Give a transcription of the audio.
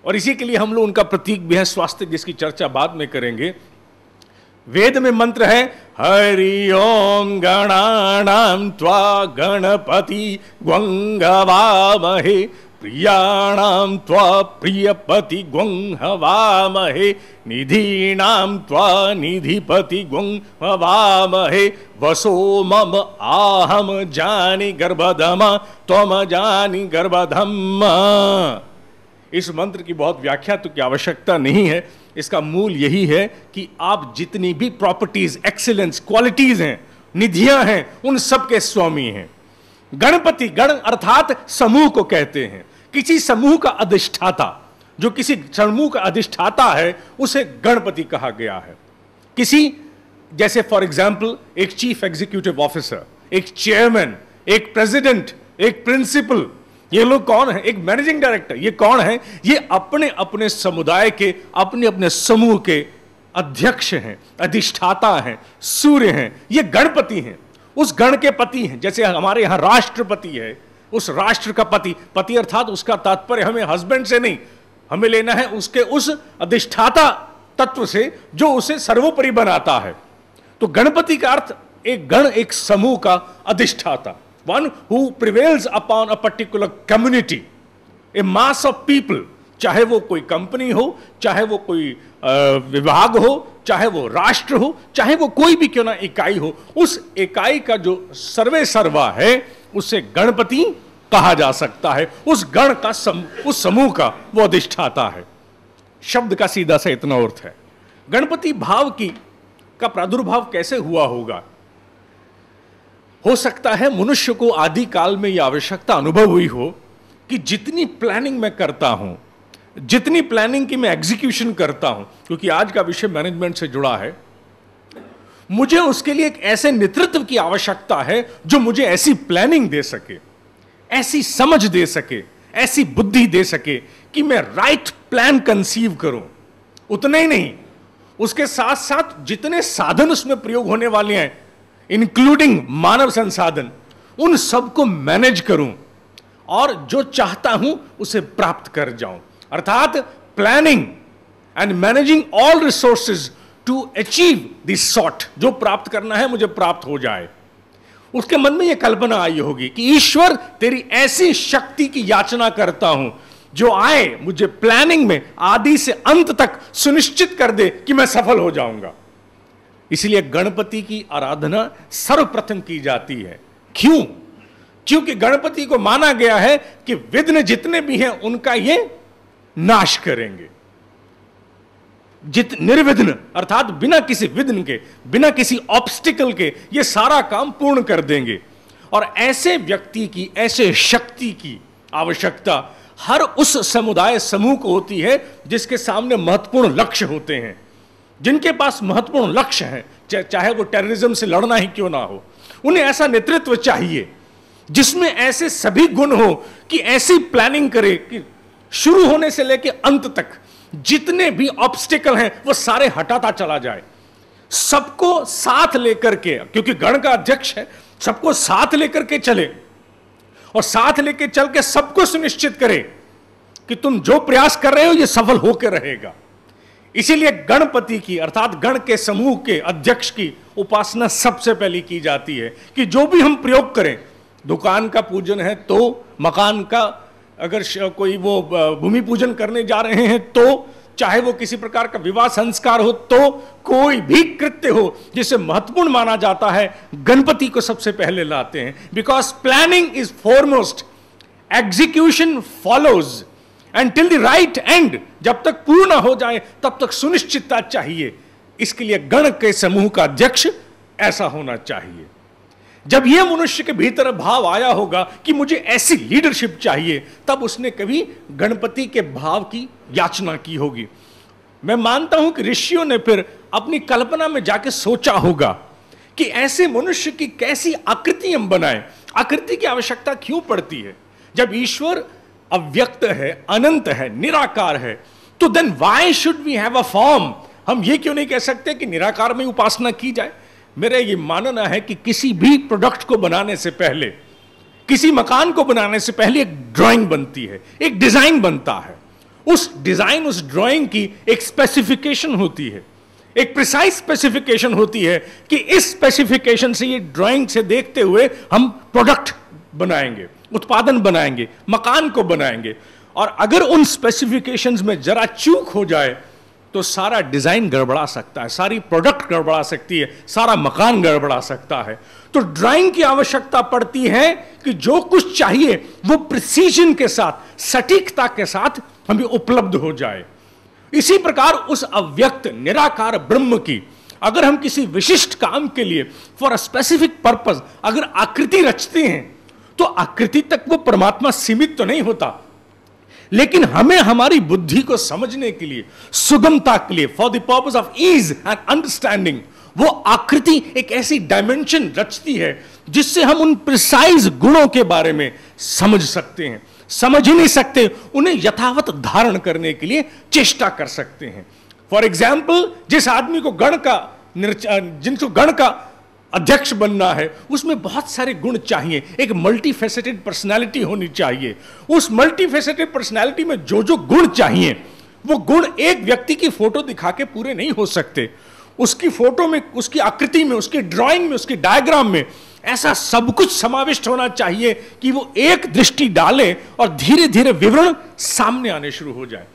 और इसी के लिए हम लोग उनका प्रतीक भी है स्वास्तिक, जिसकी चर्चा बाद में करेंगे। वेद में मंत्र है हरि ओम गणानां त्वा गणपति ग्वं हवामहे प्रियाणां त्वा प्रियपति ग्वं हवामहे निधीनां त्वा निधिपति ग्वं हवामहे वसो मम आहम जानि गर्भधमा त्वम जानि गर्भधम्मा। इस मंत्र की बहुत व्याख्या तो की आवश्यकता नहीं है। इसका मूल यही है कि आप जितनी भी प्रॉपर्टीज, एक्सीलेंस, क्वालिटीज हैं, निधियां हैं, उन सब के स्वामी हैं। गणपति, गण अर्थात समूह को कहते हैं, किसी समूह का अधिष्ठाता। जो किसी समूह का अधिष्ठाता है उसे गणपति कहा गया है। किसी, जैसे फॉर एग्जाम्पल एक चीफ एग्जीक्यूटिव ऑफिसर, एक चेयरमैन, एक प्रेसिडेंट, एक प्रिंसिपल, ये लोग कौन है? एक मैनेजिंग डायरेक्टर, ये कौन है? ये अपने अपने समुदाय के, अपने अपने समूह के अध्यक्ष हैं, अधिष्ठाता हैं, सूर्य हैं। ये गणपति हैं, उस गण के पति हैं। जैसे हमारे यहां राष्ट्रपति है, उस राष्ट्र का पति, पति अर्थात उसका तात्पर्य हमें हस्बैंड से नहीं, हमें लेना है उसके उस अधिष्ठाता तत्व से जो उसे सर्वोपरि बनाता है। तो गणपति का अर्थ एक गण, एक समूह का अधिष्ठाता, one who prevails upon a particular community, a mass of people। चाहे वो कोई कंपनी हो, चाहे वो कोई विभाग हो, चाहे वो राष्ट्र हो, चाहे वो कोई भी क्यों ना इकाई हो, उस इकाई का जो सर्वे सर्वा है उसे गणपति कहा जा सकता है। उस गण का उस समूह का वो अधिष्ठाता है। शब्द का सीधा सा इतना अर्थ है। गणपति भाव का प्रादुर्भाव कैसे हुआ होगा? हो सकता है मनुष्य को आदि काल में यह आवश्यकता अनुभव हुई हो कि जितनी प्लानिंग मैं करता हूं, जितनी प्लानिंग की मैं एग्जीक्यूशन करता हूं, क्योंकि आज का विषय मैनेजमेंट से जुड़ा है, मुझे उसके लिए एक ऐसे नेतृत्व की आवश्यकता है जो मुझे ऐसी प्लानिंग दे सके, ऐसी समझ दे सके, ऐसी बुद्धि दे सके कि मैं राइट प्लान कंसीव करूं। उतना ही नहीं, उसके साथ साथ जितने साधन उसमें प्रयोग होने वाले हैं, इंक्लूडिंग मानव संसाधन, उन सबको मैनेज करूं और जो चाहता हूं उसे प्राप्त कर जाऊं। अर्थात planning and managing all resources to achieve this sought, जो प्राप्त करना है मुझे प्राप्त हो जाए। उसके मन में यह कल्पना आई होगी कि ईश्वर तेरी ऐसी शक्ति की याचना करता हूं जो आए मुझे प्लानिंग में आदि से अंत तक सुनिश्चित कर दे कि मैं सफल हो जाऊंगा। इसलिए गणपति की आराधना सर्वप्रथम की जाती है। क्यों? क्योंकि गणपति को माना गया है कि विघ्न जितने भी हैं उनका ये नाश करेंगे। निर्विघ्न अर्थात बिना किसी विघ्न के, बिना किसी ऑब्स्टिकल के ये सारा काम पूर्ण कर देंगे। और ऐसे व्यक्ति की, ऐसे शक्ति की आवश्यकता हर उस समुदाय समूह को होती है जिसके सामने महत्वपूर्ण लक्ष्य होते हैं, जिनके पास महत्वपूर्ण लक्ष्य है, चाहे वो टेररिज्म से लड़ना ही क्यों ना हो। उन्हें ऐसा नेतृत्व चाहिए जिसमें ऐसे सभी गुण हो कि ऐसी प्लानिंग करे कि शुरू होने से लेकर अंत तक जितने भी ऑब्स्टिकल हैं वो सारे हटाता चला जाए। सबको साथ लेकर के, क्योंकि गण का अध्यक्ष है, सबको साथ लेकर के चले और साथ लेकर चल के सबको सुनिश्चित करे कि तुम जो प्रयास कर रहे हो ये सफल होकर रहेगा। इसीलिए गणपति की अर्थात गण के समूह के अध्यक्ष की उपासना सबसे पहले की जाती है कि जो भी हम प्रयोग करें, दुकान का पूजन है तो, मकान का अगर कोई वो भूमि पूजन करने जा रहे हैं तो, चाहे वो किसी प्रकार का विवाह संस्कार हो तो, कोई भी कृत्य हो जिसे महत्वपूर्ण माना जाता है, गणपति को सबसे पहले लाते हैं। Because planning is foremost, execution follows and till the right and, जब तक पूर्ण हो जाए तब तक सुनिश्चितता चाहिए। इसके लिए गण के समूह का अध्यक्ष ऐसा होना चाहिए। जब यह मनुष्य के भीतर भाव आया होगा कि मुझे ऐसी लीडरशिप चाहिए, तब उसने कभी गणपति के भाव की याचना की होगी। मैं मानता हूं कि ऋषियों ने फिर अपनी कल्पना में जाके सोचा होगा कि ऐसे मनुष्य की कैसी आकृति हम बनाएं। आकृति की आवश्यकता क्यों पड़ती है? जब ईश्वर अव्यक्त है, अनंत है, निराकार है, तो then why should we have a form? हम ये क्यों नहीं कह सकते कि निराकार में उपासना की जाए? मेरा ये मानना है कि किसी भी प्रोडक्ट को बनाने से पहले, किसी मकान को बनाने से पहले एक ड्राइंग बनती है, एक डिजाइन बनता है, उस डिजाइन, उस ड्राइंग की एक स्पेसिफिकेशन होती है, एक प्रिसाइज स्पेसिफिकेशन होती है कि इस स्पेसिफिकेशन से, ये ड्राइंग से देखते हुए हम प्रोडक्ट बनाएंगे, उत्पादन बनाएंगे, मकान को बनाएंगे। और अगर उन स्पेसिफिकेशंस में जरा चूक हो जाए तो सारा डिजाइन गड़बड़ा सकता है, सारी प्रोडक्ट गड़बड़ा सकती है, सारा मकान गड़बड़ा सकता है। तो ड्राइंग की आवश्यकता पड़ती है कि जो कुछ चाहिए वो प्रिसीजन के साथ, सटीकता के साथ हमें उपलब्ध हो जाए। इसी प्रकार उस अव्यक्त निराकार ब्रह्म की अगर हम किसी विशिष्ट काम के लिए, फॉर अ स्पेसिफिक पर्पस, अगर आकृति रचते हैं तो आकृति तक वो परमात्मा सीमित तो नहीं होता, लेकिन हमें हमारी बुद्धि को समझने के लिए, सुगमता के लिए, for the purpose of ease and understanding, वो आकृति एक ऐसी डायमेंशन रचती है जिससे हम उन प्रिसाइज गुणों के बारे में समझ सकते हैं। समझ ही नहीं सकते, उन्हें यथावत धारण करने के लिए चेष्टा कर सकते हैं। फॉर एग्जाम्पल, जिस आदमी को जिनको गण का अध्यक्ष बनना है, उसमें बहुत सारे गुण चाहिए, एक मल्टीफेसेटेड पर्सनालिटी होनी चाहिए। उस मल्टीफेसेटेड पर्सनालिटी में जो जो गुण चाहिए, वो गुण एक व्यक्ति की फोटो दिखा के पूरे नहीं हो सकते। उसकी फोटो में, उसकी आकृति में, उसकी ड्राइंग में, उसकी डायग्राम में ऐसा सब कुछ समाविष्ट होना चाहिए कि वो एक दृष्टि डाले और धीरे धीरे विवरण सामने आने शुरू हो जाए।